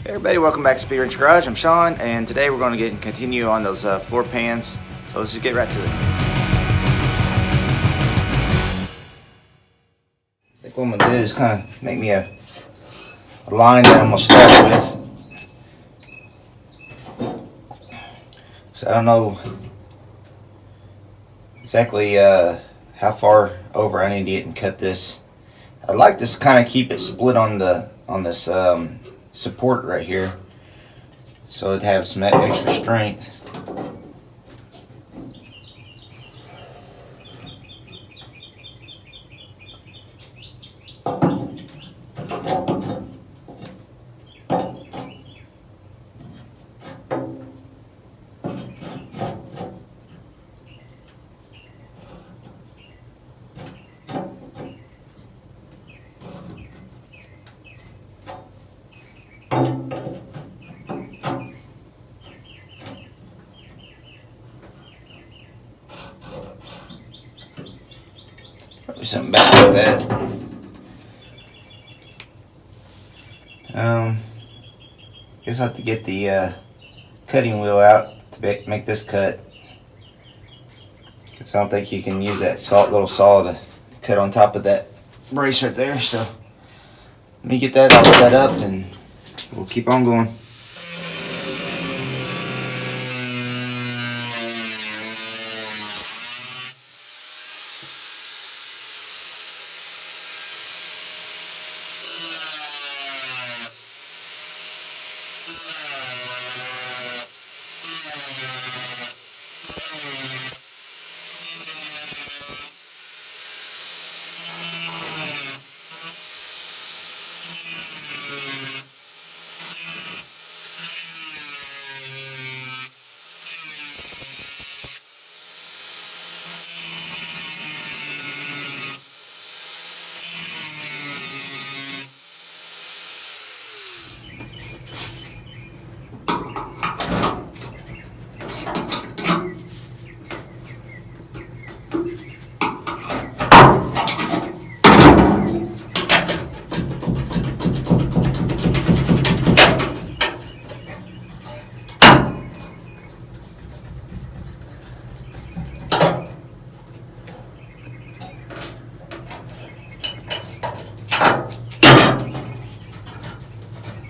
Hey everybody, welcome back to Speed Wrench Garage. I'm Sean, and today we're going to continue on those floor pans. So let's just get right to it. I think what I'm going to do is kind of make me a line that I'm going to start with. So I don't know exactly how far over I need to get and cut this. I'd like to kind of keep it split on this support right here, so it'd have some extra strength. Probably something back like that. Guess I'll have to get the cutting wheel out to make this cut, because I don't think you can use that little saw to cut on top of that brace right there. So let me get that all set up and we'll keep on going.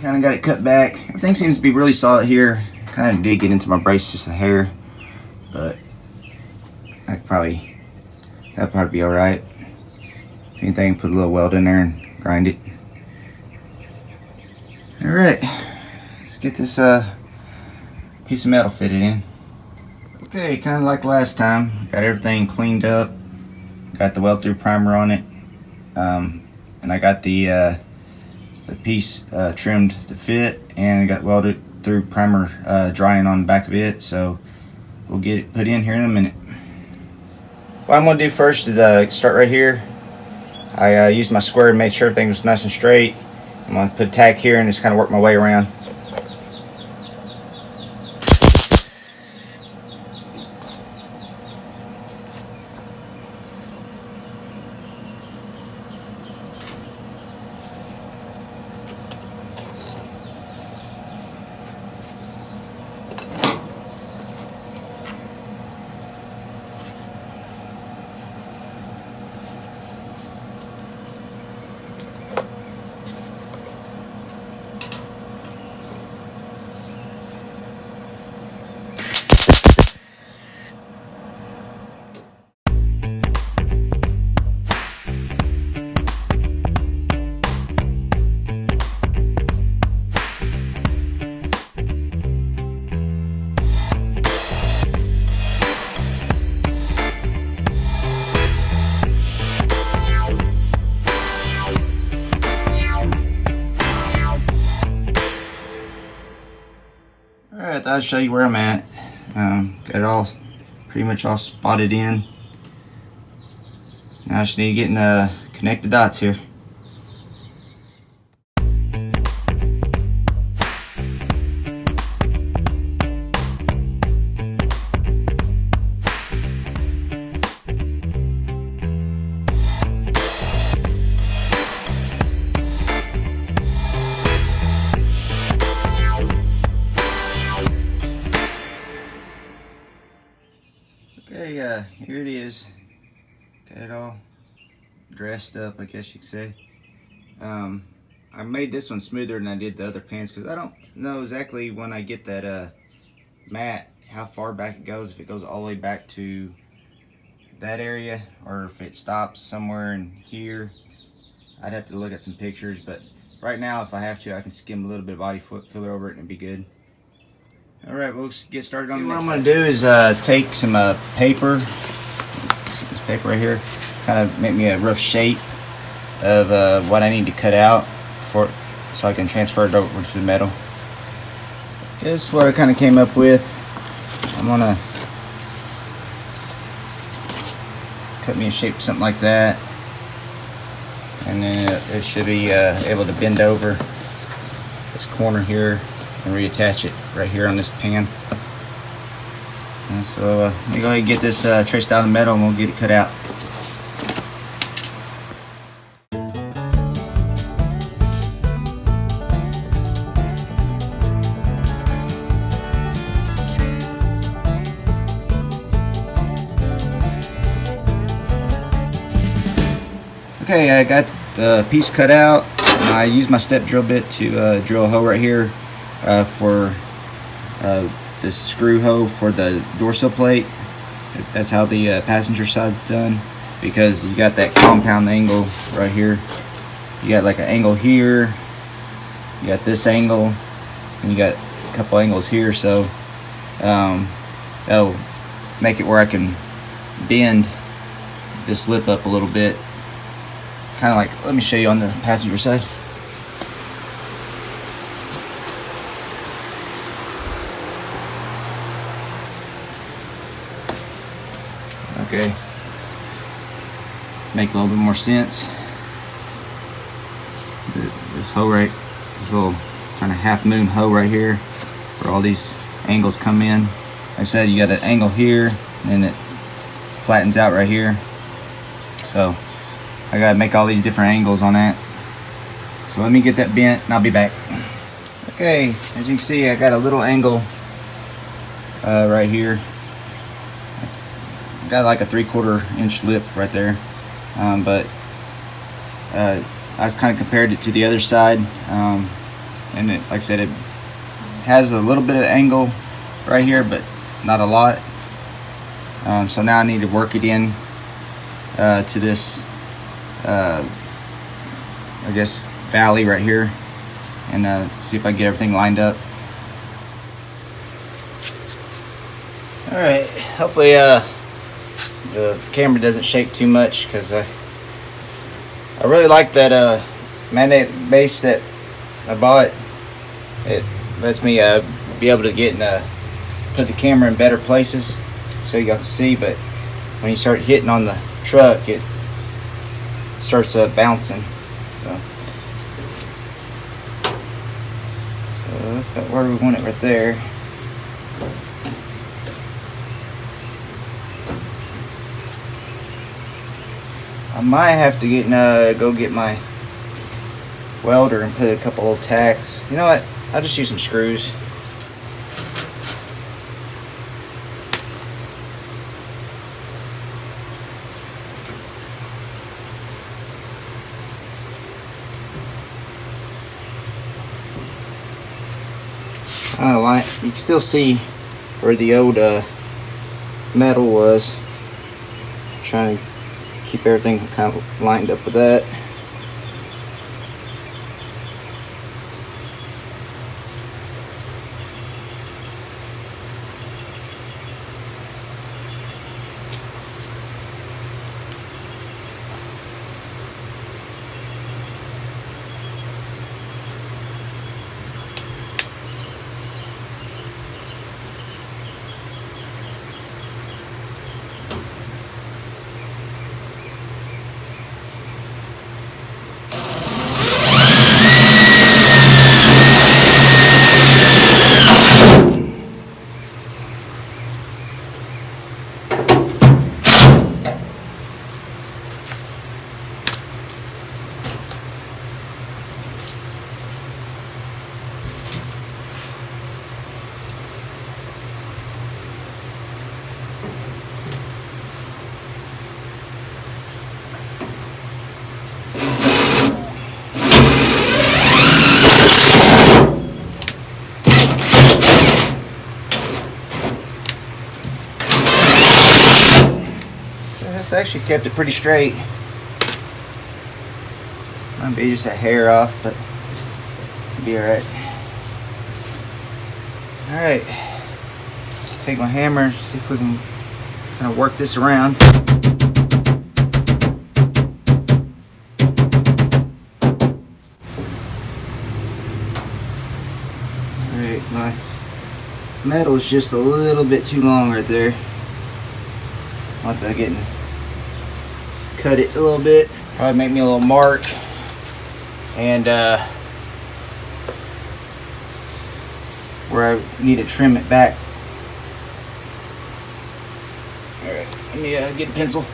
Kind of got it cut back. Everything seems to be really solid here. Kind of did get into my brace just a hair, but that'd probably be all right. If anything, put a little weld in there and grind it. All right, let's get this piece of metal fitted in. Okay, kind of like last time, got everything cleaned up. Got the weld through primer on it, and I got the piece trimmed to fit, and got welded through primer drying on the back of it. So we'll get it put in here in a minute. What I'm going to do first is start right here. I used my square and made sure everything was nice and straight. I'm going to put a tack here and just kind of work my way around. Alright, I'll show you where I'm at. Got it all pretty much all spotted in. Now I just need to get in connect the dots here. Okay, here it is. Got it all dressed up, I guess you could say. I made this one smoother than I did the other pans because I don't know exactly when I get that mat how far back it goes, if it goes all the way back to that area or if it stops somewhere in here. I'd have to look at some pictures, but right now if I have to, I can skim a little bit of body filler over it and it'd be good. Alright, we'll get started on the next. What I'm going to do is take some paper, this paper right here, kind of make me a rough shape of what I need to cut out for, so I can transfer it over to the metal. This is what I kind of came up with. I'm going to cut me a shape something like that, and then it should be able to bend over this corner here and reattach it right here on this pan. And so let me go ahead and get this traced out of the metal and we'll get it cut out. Okay, I got the piece cut out. I used my step drill bit to drill a hole right here for this screw hole for the door sill plate. That's how the passenger side's done, because you got that compound angle right here. You got like an angle here, you got this angle, and you got a couple angles here, so that'll make it where I can bend this lip up a little bit. Kind of like, let me show you on the passenger side. Okay, make a little bit more sense. This hole right, this little kind of half moon hole right here, where all these angles come in. Like I said, you got an angle here, and it flattens out right here. So I gotta make all these different angles on that. So let me get that bent and I'll be back. Okay, as you can see, I got a little angle right here. It's got like a 3/4 inch lip right there. But I was kind of compared it to the other side. And it, like I said, it has a little bit of angle right here, but not a lot. So now I need to work it in to this I guess valley right here, and see if I can get everything lined up. Alright, hopefully the camera doesn't shake too much, because I really like that magnetic base that I bought. It lets me be able to get and put the camera in better places so y'all can see, but when you start hitting on the truck, it starts bouncing. So that's about where we want it right there. I might have to get go get my welder and put a couple little tacks. You know what? I'll just use some screws. You can still see where the old metal was. I'm trying to keep everything kind of lined up with that. It's actually kept it pretty straight. Might be just a hair off, but it'll be alright. Alright. Take my hammer, see if we can kind of work this around. Alright, my metal is just a little bit too long right there. I'll have to cut it a little bit. Probably make me a little mark. And where I need to trim it back. Alright, let me get a pencil.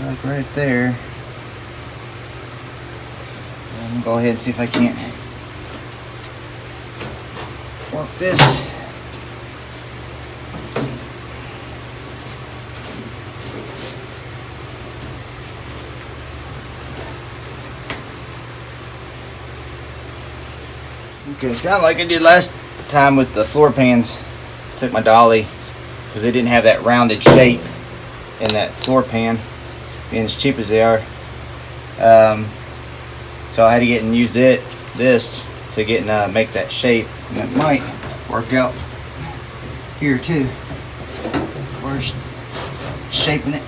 Like right there. I'm gonna go ahead and see if I can't work this. Okay, it's kind of like I did last time with the floor pans. Took my dolly because they didn't have that rounded shape in that floor pan, being as cheap as they are. So I had to get and use this to get and make that shape, and it might work out here too. We're shaping it.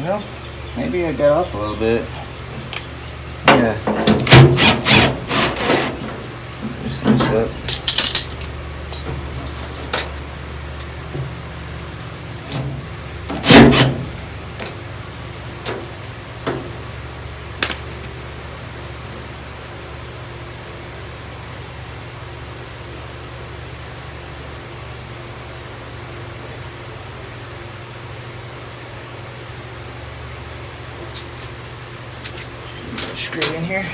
Well, maybe I got off a little bit. Yeah. Loosen this up. Screw in here.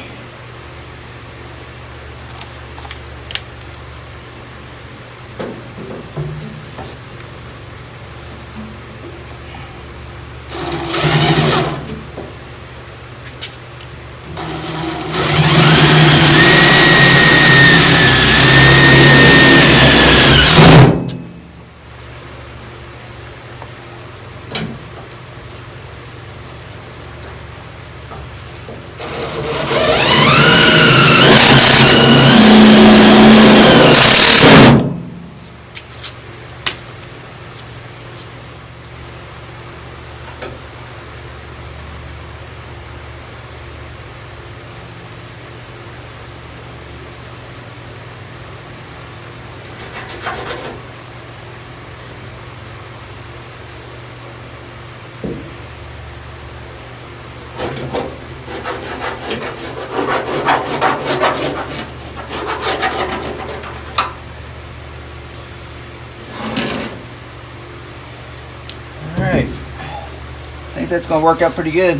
Alright, I think that's going to work out pretty good.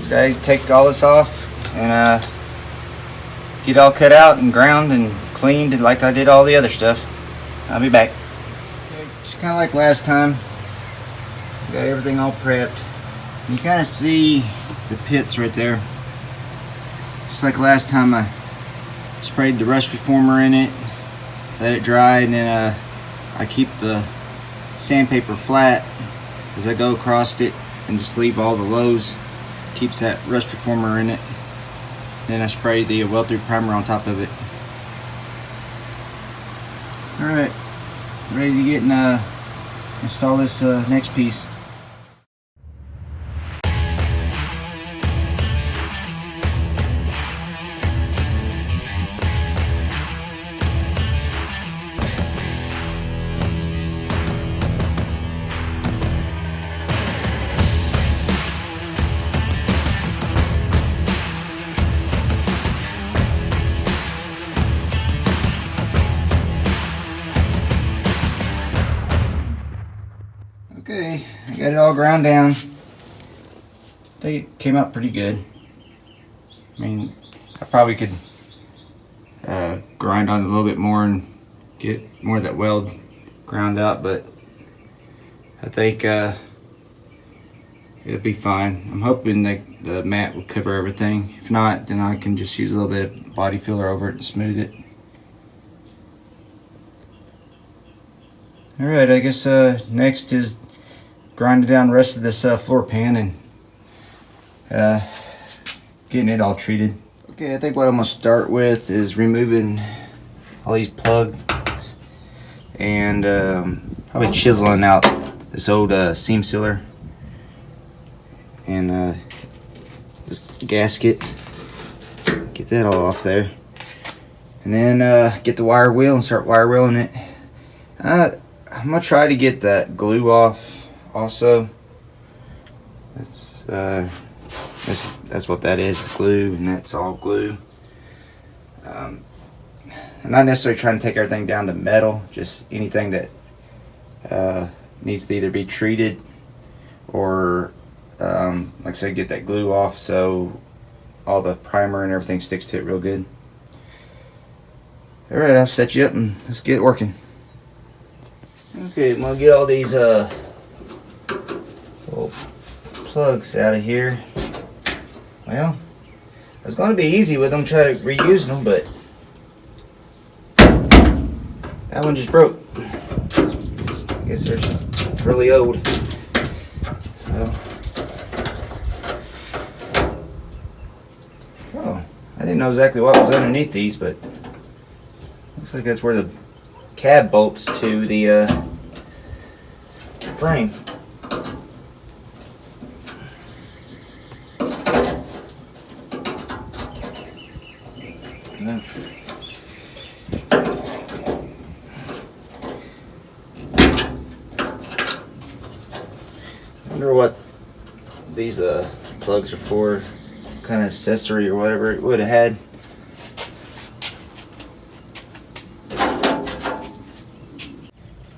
Okay, take all this off and get it all cut out and ground and cleaned like I did all the other stuff. I'll be back. Okay, just kind of like last time, got everything all prepped. You kind of see the pits right there. Just like last time, I sprayed the rust reformer in it, let it dry, and then I keep the sandpaper flat as I go across it and just leave all the lows. Keeps that rust reformer in it. Then I spray the weld-through primer on top of it. Alright, ready to get and install this next piece. got it all ground down. I think it came out pretty good. I mean, I probably could grind on it a little bit more and get more of that weld ground out, but I think it'll be fine. I'm hoping that the mat will cover everything. If not, then I can just use a little bit of body filler over it and smooth it. Alright, I guess next is grinding down the rest of this floor pan and getting it all treated. Okay, I think what I'm going to start with is removing all these plugs and probably chiseling out this old seam sealer and this gasket. Get that all off there. And then get the wire wheel and start wire wheeling it. I'm gonna try to get that glue off also. That's what that is, glue, and that's all glue. I'm not necessarily trying to take everything down to metal, just anything that needs to either be treated or like I said, get that glue off so all the primer and everything sticks to it real good. Alright, I'll set you up and let's get working. Okay, I'm gonna get all these little plugs out of here. Well, it's gonna be easy with them, try reusing them, but that one just broke. I guess they're really old. So, oh, I didn't know exactly what was underneath these, but looks like that's where the cab bolts to the frame. I wonder what these plugs are for, what kind of accessory or whatever it would have had.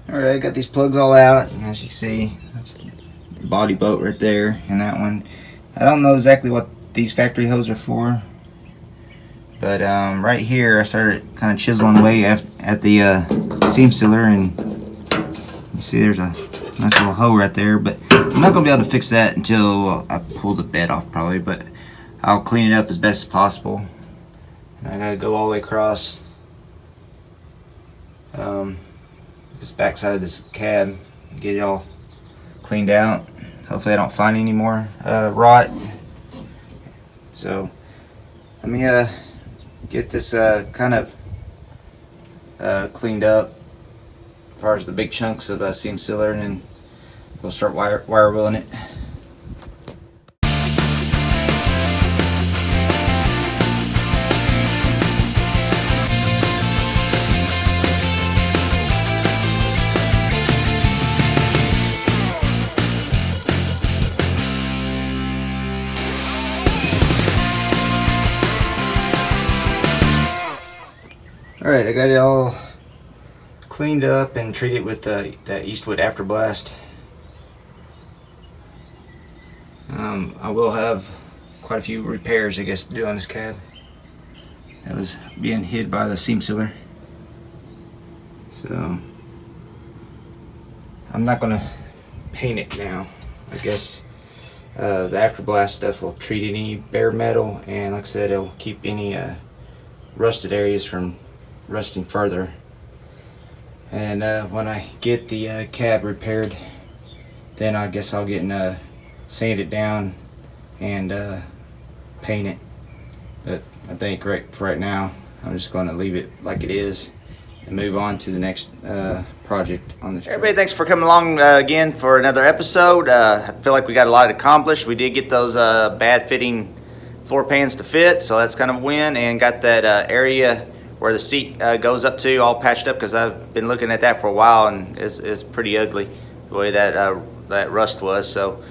Alright, I got these plugs all out, and as you see, that's the body bolt right there, and that one. I don't know exactly what these factory hoses are for, but right here I started kind of chiseling away at the seam sealer, and you see there's a nice little hole right there, but I'm not going to be able to fix that until I pull the bed off probably, but I'll clean it up as best as possible. And I gotta go all the way across this back side of this cab and get it all cleaned out. Hopefully I don't find any more rot. So let me get this kind of cleaned up as far as the big chunks of seam sealer, and then we'll start wire wheeling it. Alright, I got it all cleaned up and treated with that Eastwood Afterblast. I will have quite a few repairs, I guess, to do on this cab. That was being hid by the seam sealer. So I'm not going to paint it now. I guess the Afterblast stuff will treat any bare metal, and like I said, it'll keep any rusted areas from rusting further. And when I get the cab repaired, then I guess I'll get sand it down and paint it. But I think right now I'm just going to leave it like it is and move on to the next project on this truck. Everybody, thanks for coming along again for another episode. I feel like we got a lot accomplished. We did get those bad fitting floor pans to fit, so that's kind of a win, and got that area where the seat goes up to all patched up, because I've been looking at that for a while and it's pretty ugly the way that that rust was. So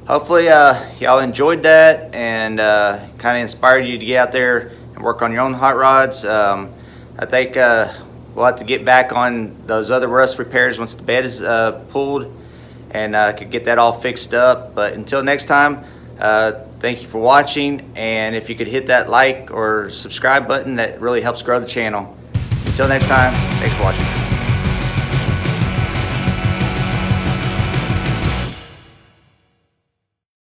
hopefully y'all enjoyed that and kind of inspired you to get out there and work on your own hot rods. I think we'll have to get back on those other rust repairs once the bed is pulled, and could get that all fixed up. But until next time, thank you for watching, and if you could hit that like or subscribe button, that really helps grow the channel. Until next time, thanks for watching.